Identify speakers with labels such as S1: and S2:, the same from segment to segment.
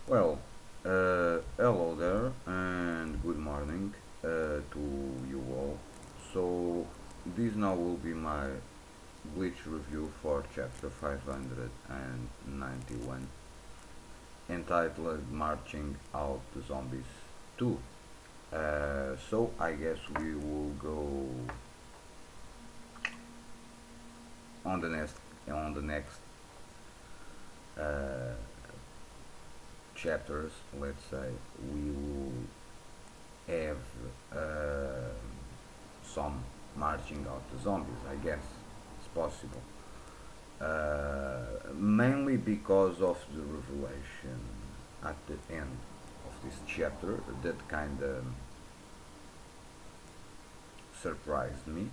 S1: Well, hello there and good morning to you all. So, this now will be my Bleach review for chapter 591, entitled Marching Out the Zombies 2. So, I guess we will go on the next uh, chapters. Let's say we will have some marching out the zombies, I guess it's possible. Mainly because of the revelation at the end of this chapter that kind of surprised me.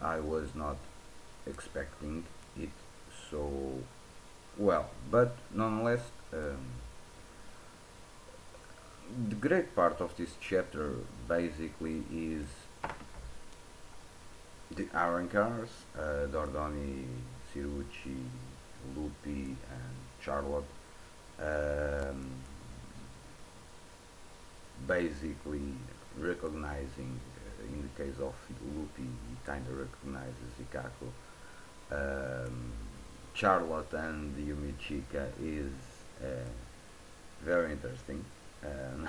S1: I was not expecting it so well, but nonetheless, the great part of this chapter basically is the Iron Cars, Dordoni, Cirucci, Lupi, and Charlotte. Um, Basically recognizing, in the case of Lupi, he kind of recognizes Ikako. Charlotte and Yumichika is uh, very interesting. Um,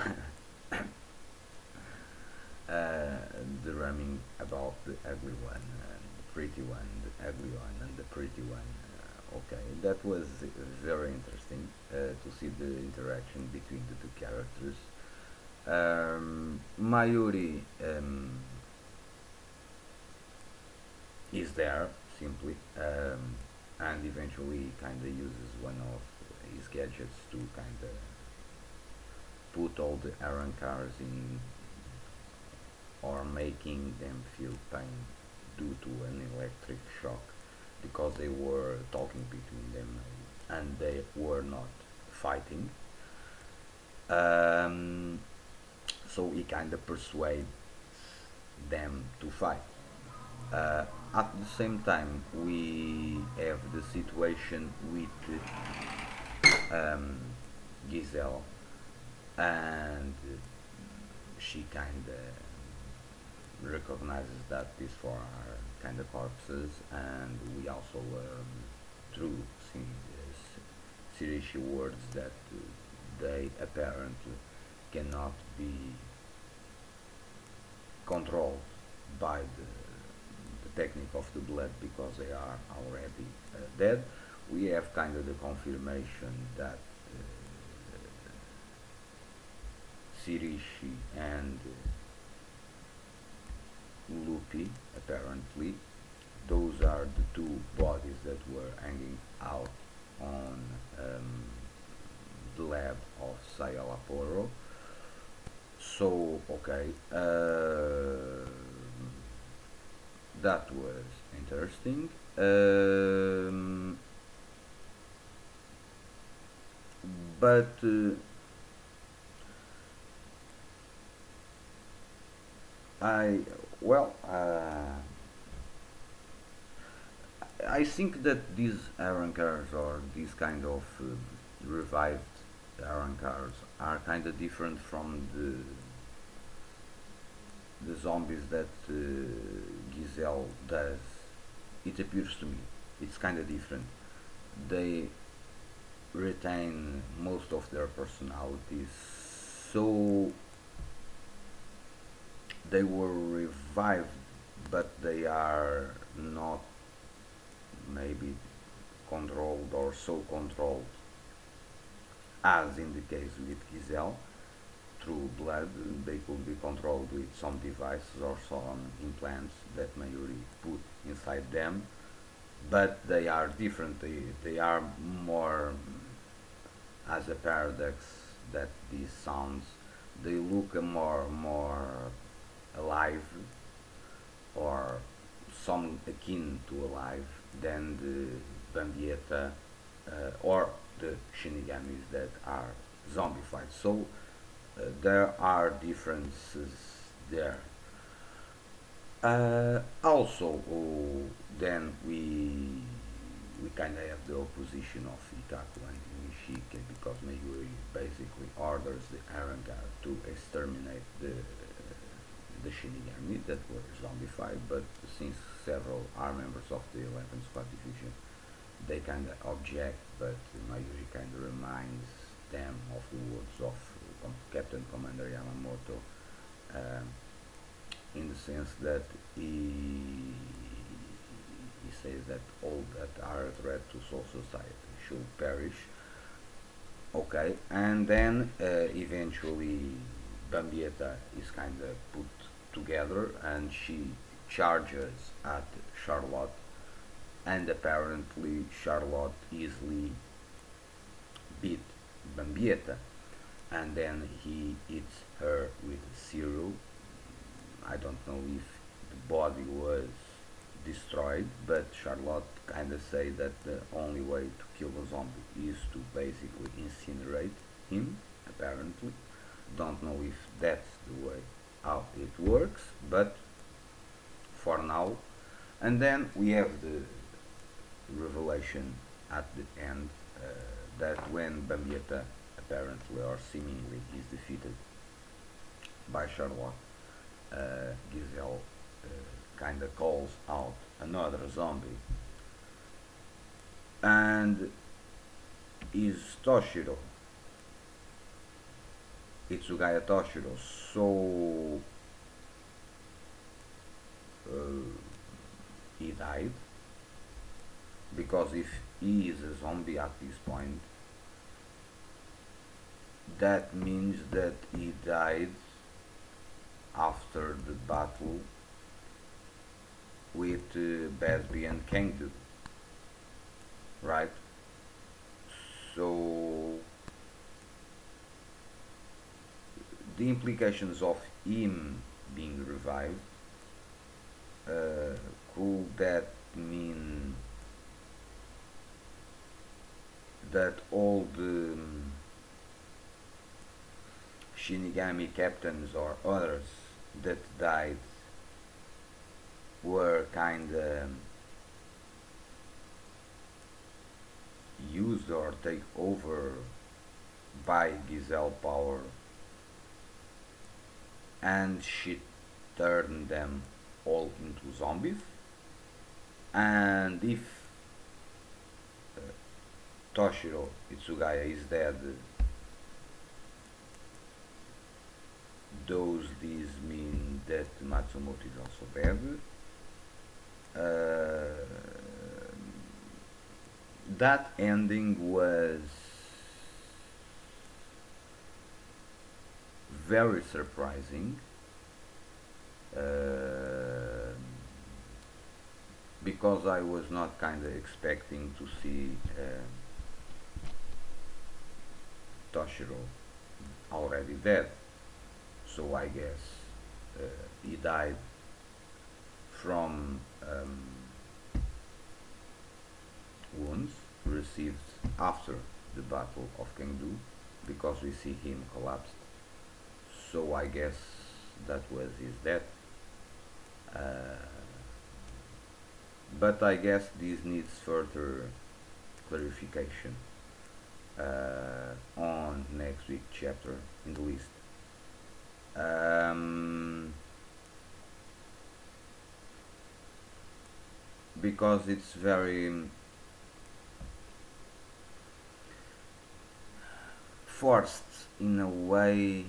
S1: the rhyming about the ugly one, and the pretty one, the ugly one, and the pretty one. Okay, that was very interesting to see the interaction between the two characters. Mayuri is there simply, and eventually kind of uses one of his gadgets to kind of put all the Iron cars in or making them feel pain due to an electric shock because they were talking between them and they were not fighting. Um, so he kind of persuades them to fight. At the same time, we have the situation with um, Giselle, and she kind of recognizes that these four are kind of corpses, and we also through Sirishi words that they apparently cannot be controlled by the technique of the blood because they are already dead. We have kind of the confirmation that Sirishi and Lupi, apparently, those are the two bodies that were hanging out on the lab of Sayalaporo. So, okay, that was interesting. But I, well, I think that these Iron cars or these kind of revived Iron cars are kind of different from the zombies that Giselle does. It appears to me it's kind of different. They retain most of their personalities, so they were revived, but they are not maybe controlled or so controlled as in the case with Giselle. Through blood, they could be controlled with some devices or some implants that Mayuri put inside them, but they are different. They are more, as a paradox that this sounds, they look more alive or some akin to alive than the Bambieta or the Shinigamis that are zombified. So there are differences there. Also, then we we kind of have the opposition of Ikaku and Nishike, because Mayuri basically orders the Arrancar to exterminate the Shinigami that were zombified, but since several are members of the 11th Squad Division, they kind of object, but Mayuri kind of reminds them of the words of Captain Commander Yamamoto, um, in the sense that he says that all that are a threat to Soul Society should perish. Okay, and then eventually Bambietta is kind of put together and she charges at Charlotte, and apparently Charlotte easily beat Bambietta, and then he eats her with cereal. I don't know if the body was destroyed, but Charlotte kind of say that the only way to kill a zombie is to basically incinerate him, apparently. Don't know if that's the way how it works, but for now. And then we have the revelation at the end, that when Bambietta apparently or seemingly is defeated by Charlotte, Giselle kind of calls out another zombie, and is Toshiro, Itsugaya Toshiro, so he died, because if he is a zombie at this point, that means that he died after the battle with Basby and Kengdu, right? So the implications of him being revived, could that mean that all the Shinigami captains or others that died were kinda used or take over by Giselle power, and she turned them all into zombies? And if Toshiro Itsugaya is dead, does this mean that Matsumoto is also dead? That ending was very surprising, because I was not kind of expecting to see Toshiro already dead. So I guess he died from wounds received after the Battle of Kengdu, because we see him collapsed. So I guess that was his death. But I guess this needs further clarification on next week's chapter in the list. Because it's very forced in a way.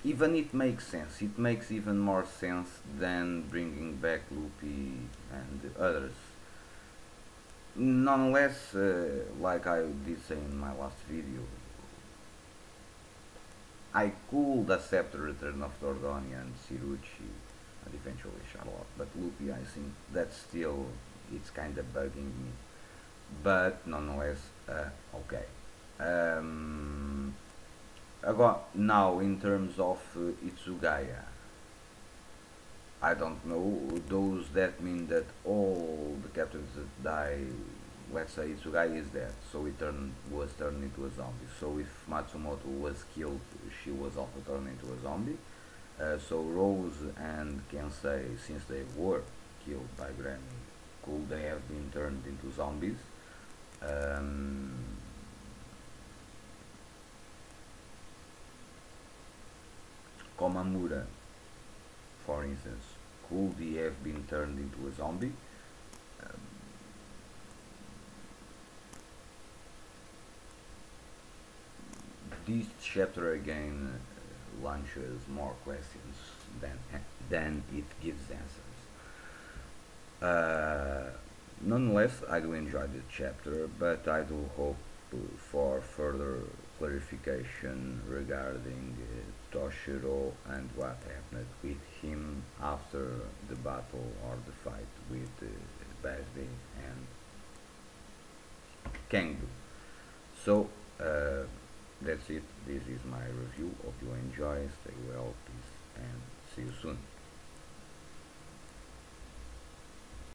S1: Even it makes sense. It makes even more sense than bringing back Luffy and the others. Nonetheless, like I did say in my last video, I could accept the return of Dordogne and Cirucci and eventually Charlotte, but Luffy, I think that still it's kind of bugging me. But nonetheless, okay. Now in terms of Itsugaya, I don't know. Those that mean that all the captains that die, let's say Itsugaya is dead, so he was turned into a zombie. So if Matsumoto was killed, she was also turned into a zombie. So Rose and Kensei, since they were killed by Granny, could they have been turned into zombies? Um, Komamura, for instance, could he have been turned into a zombie? Um, this chapter again launches more questions than than it gives answers. Uh, Nonetheless, I do enjoy this chapter, but I do hope for further clarification regarding Toshiro and what happened with him after the battle or the fight with Basdi and Kangdu. So, that's it. This is my review. Hope you enjoy. Stay well, peace, and see you soon.